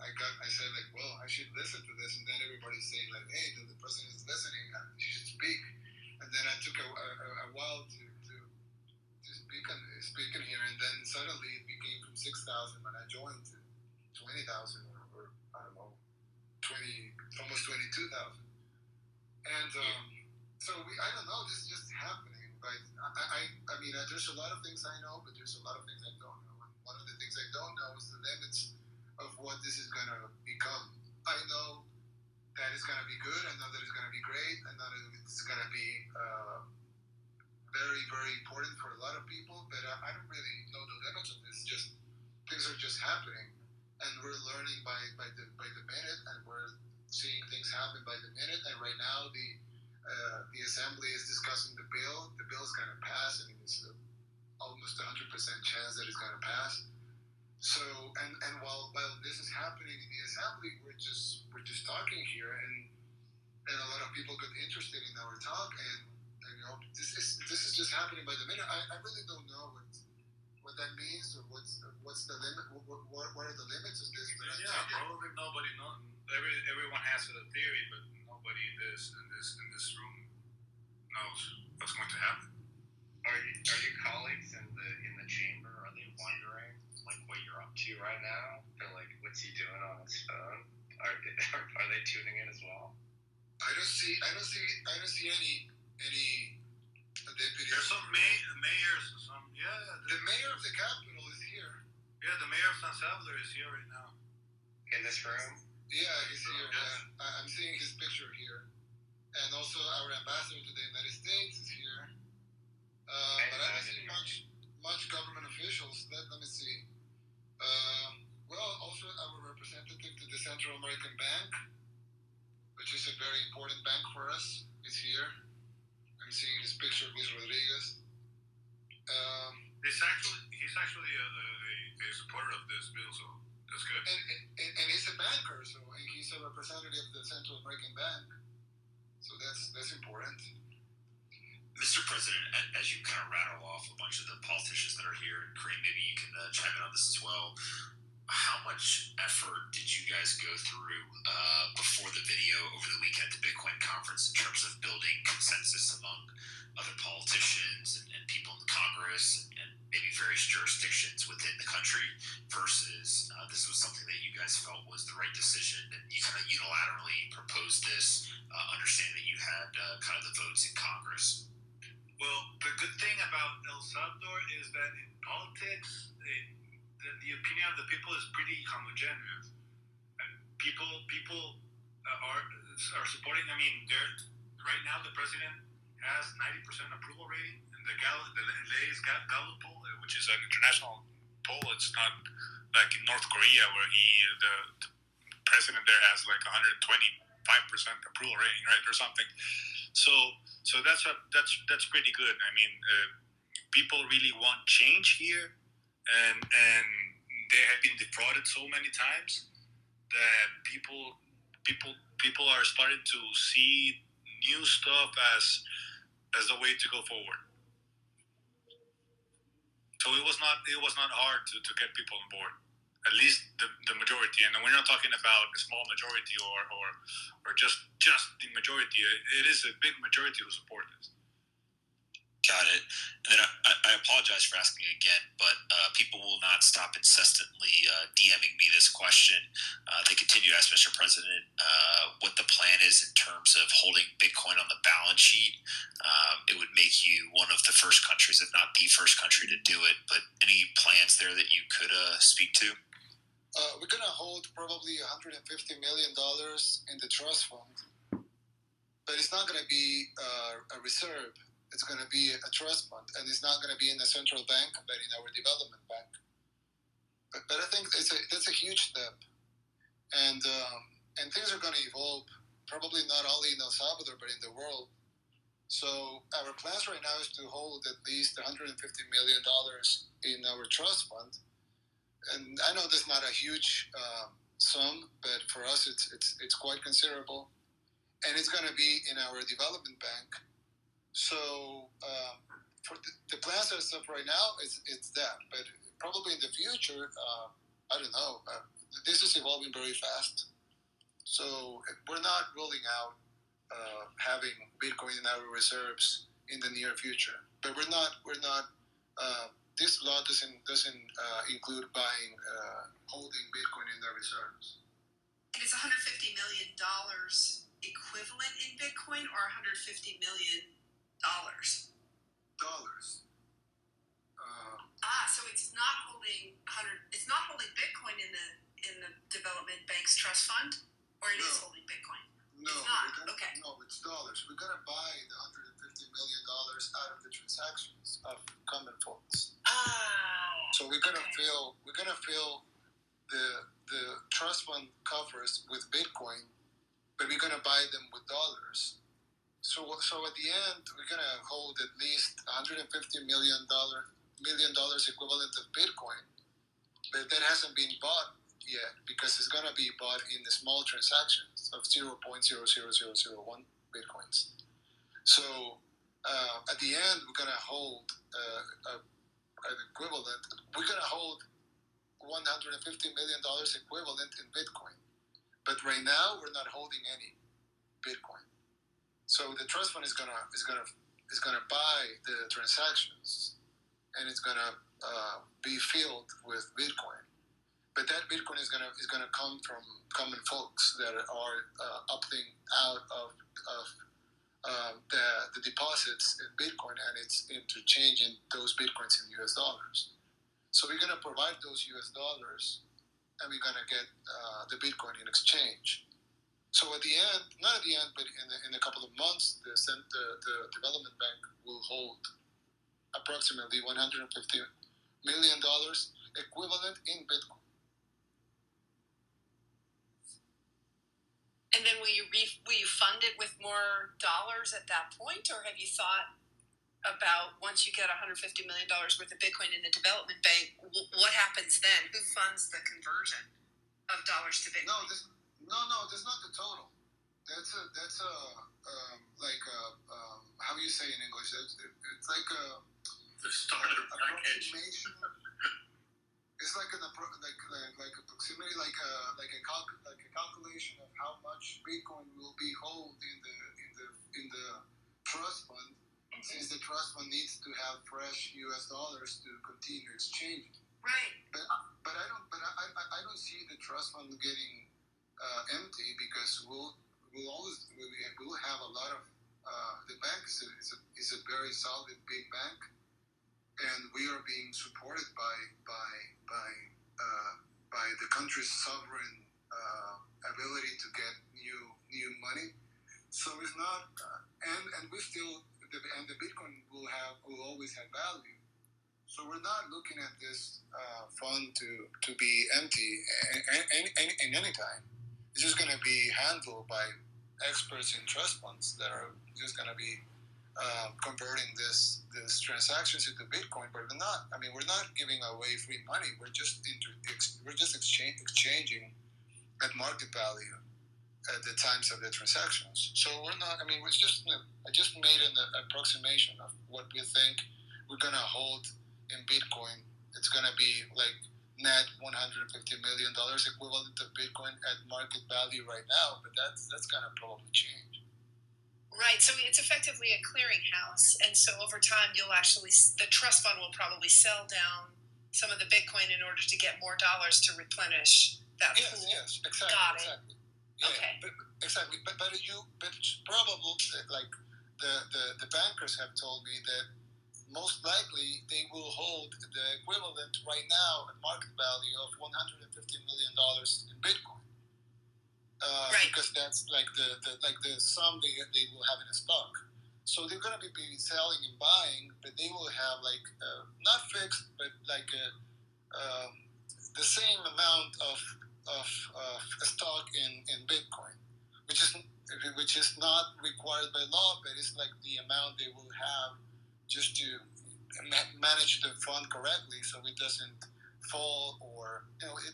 Speaker 2: I said, like, well, I should listen to this, and then everybody's saying, like, hey, the president is listening, you should speak. And then I took a while to speak in here, and then suddenly it became from 6,000 when I joined to 20,000 or I don't know, almost 22,000. And so I don't know, this is just happening. But I mean, there's a lot of things I know, but there's a lot of things I don't know. And one of the things I don't know is the limits of what this is going to become. I know that it's going to be good. I know that it's going to be great. I know that it's going to be very, very important for a lot of people, but I don't really know the limits of this. Just things are just happening, and we're learning by the minute, and we're seeing things happen by the minute. And right now, the assembly is discussing the bill. The bill is going to pass. I mean, it's almost 100% chance that it's going to pass. So, and while this is happening in the assembly, we're just talking here, and a lot of people got interested in our talk, and you know, this is just happening by the minute. I really don't know what that means, or what's the limit. What are the limits of this?
Speaker 4: Probably nobody knows. Everyone has a theory, but nobody in this room knows what's going to happen.
Speaker 1: Are your colleagues in the chamber? Are they wondering like what you're up to right now? They're like, what's he doing on his phone? Are they tuning in as well?
Speaker 2: I don't see any deputies.
Speaker 4: There's some mayors.
Speaker 2: The mayor of the capital is here.
Speaker 4: Yeah, the mayor of San Salvador is here right now.
Speaker 1: In this room?
Speaker 2: Yeah, he's here. Yeah. I'm seeing his picture here. And also our ambassador to the United States is here. But I don't see much government officials. Let me see. Well, also our representative to the Central American Bank, which is a very important bank for us, is here. I'm seeing his picture, Luis Rodriguez.
Speaker 4: He's actually a supporter of this bill, so that's good.
Speaker 2: And he's a banker, and he's a representative of the Central American Bank, so that's important.
Speaker 5: Mr. President, as you kind of rattle off a bunch of the politicians that are here, and Kareem, maybe you can chime in on this as well. How much effort did you guys go through before the video over the weekend at the Bitcoin conference in terms of building consensus among other politicians and people in the Congress and maybe various jurisdictions within the country versus this was something that you guys felt was the right decision and you kind of unilaterally proposed this, understanding that you had kind of the votes in Congress?
Speaker 4: Well, the good thing about El Salvador is that in politics, the opinion of the people is pretty homogeneous. And people are supporting. I mean, right now the president has 90% approval rating, and the latest Gallup poll, which is an international poll, it's not like in North Korea where the president there has like 125% approval rating, right, or something. So that's pretty good. I mean, people really want change here. And they have been defrauded so many times that people are starting to see new stuff as the way to go forward. So it was not hard to get people on board, at least the majority. And we're not talking about a small majority or just the majority. It is a big majority who support this.
Speaker 5: Got it. And then I apologize for asking again, but people will not stop incessantly DMing me this question. They continue to ask Mr. President what the plan is in terms of holding Bitcoin on the balance sheet. It would make you one of the first countries, if not the first country, to do it. But any plans there that you could speak to?
Speaker 2: We're going to hold probably $150 million in the trust fund, but it's not going to be a reserve. It's going to be a trust fund, and it's not going to be in the central bank, but in our development bank. But I think that's a huge step, and things are going to evolve, probably not only in El Salvador, but in the world. So our plans right now is to hold at least $150 million in our trust fund. And I know that's not a huge sum, but for us it's quite considerable, and it's going to be in our development bank. So for the plans and stuff right now, it's that. But probably in the future, I don't know. This is evolving very fast. So we're not ruling out having Bitcoin in our reserves in the near future. But we're not. This law doesn't include buying, holding Bitcoin in the reserves.
Speaker 3: And it's $150 million equivalent in Bitcoin, or $150 million?
Speaker 2: Dollars.
Speaker 3: So it's not holding Bitcoin in the development bank's trust fund, or it is holding Bitcoin.
Speaker 2: No,
Speaker 3: it's not. Okay.
Speaker 2: No, it's dollars. We're gonna buy the $150 million out of the transactions of common folks. So we're gonna fill the trust fund coffers with Bitcoin, but we're gonna buy them with dollars. So at the end, we're gonna hold at least $150 million equivalent of Bitcoin, but that hasn't been bought yet because it's gonna be bought in the small transactions of 0.00001 Bitcoins. So at the end, we're gonna hold an equivalent. We're gonna hold $150 million equivalent in Bitcoin, but right now we're not holding any Bitcoin. So the trust fund is gonna buy the transactions, and it's gonna be filled with Bitcoin. But that Bitcoin is gonna come from common folks that are opting out of the deposits in Bitcoin, and it's interchanging those Bitcoins in US dollars. So we're gonna provide those US dollars, and we're gonna get the Bitcoin in exchange. So at the end, not at the end, but in a couple of months, the development bank will hold approximately $150 million equivalent in Bitcoin.
Speaker 3: And then will you fund it with more dollars at that point, or have you thought about once you get $150 million worth of Bitcoin in the development bank, what happens then? Who funds the conversion of dollars to Bitcoin?
Speaker 2: No, that's not the total. That's how you say in English? It's like
Speaker 4: the starter package.
Speaker 2: It's like a proximity, like a calculation of how much Bitcoin will be held in the trust fund, since the trust fund needs to have fresh US dollars to continue exchanging.
Speaker 3: Right.
Speaker 2: But I don't see the trust fund getting empty, because we'll have a lot of the bank is a very solid big bank, and we are being supported by the country's sovereign ability to get new money. So it's not, and we still, and the Bitcoin will always have value. So we're not looking at this fund to be empty in any time. It's just going to be handled by experts in trust funds that are just going to be converting these transactions into Bitcoin. But we're not. I mean, we're not giving away free money. We're just exchanging at market value at the times of the transactions. So we're not. I mean, I just made an approximation of what we think we're going to hold in Bitcoin. It's going to be like net $150 million equivalent of Bitcoin at market value right now, but that's going to probably change.
Speaker 3: Right, so it's effectively a clearinghouse, and so over time the trust fund will probably sell down some of the Bitcoin in order to get more dollars to replenish that pool.
Speaker 2: Yes, exactly.
Speaker 3: Got it.
Speaker 2: Exactly. Yeah,
Speaker 3: okay.
Speaker 2: Exactly, but it's probable that, like the bankers have told me that most likely they will hold the equivalent right now at market value of $150 million in Bitcoin.
Speaker 3: Right.
Speaker 2: Because that's like the sum they will have in a stock. So they're going to be selling and buying, but they will have like not fixed, but like the same amount of stock in Bitcoin, which is not required by law, but it's like the amount they will have just to manage the fund correctly, so it doesn't fall or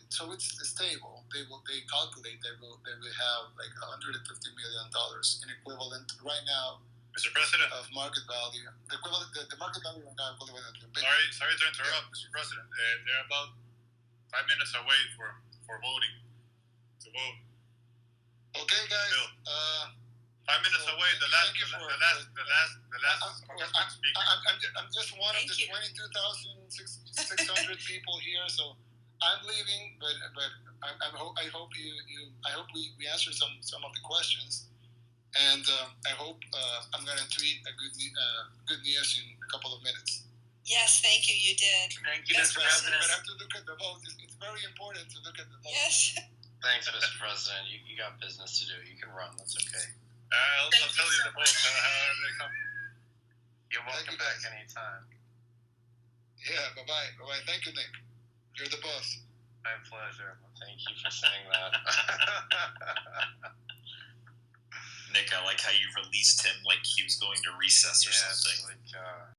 Speaker 2: so it's stable. They calculate they will have like $150 million in equivalent right now,
Speaker 4: Mr. President,
Speaker 2: of market value. The market value right now equivalent to Bitcoin.
Speaker 4: Sorry to interrupt, Mr. President. They're about 5 minutes away for voting to vote.
Speaker 2: Okay, guys.
Speaker 4: Bill. 5 minutes away. The last speaker.
Speaker 2: I'm just one of the 22,600 people here, so I'm leaving. But I hope we answered some of the questions, and I hope I'm gonna tweet a good news in a couple of minutes.
Speaker 3: Yes, thank you. You did.
Speaker 8: Thank you, Mr. President.
Speaker 2: But I have to look at the vote. It's very important to look at the vote.
Speaker 3: Yes.
Speaker 1: Thanks, Mr. President. You got business to do. You can run. That's okay.
Speaker 4: I'll tell you the votes. How they come.
Speaker 1: You're welcome back anytime.
Speaker 2: Yeah, bye-bye. Thank you, Nick. You're the boss.
Speaker 1: My pleasure. Thank you for saying that.
Speaker 5: Nick, I like how you released him like he was going to recess or something.
Speaker 1: Like,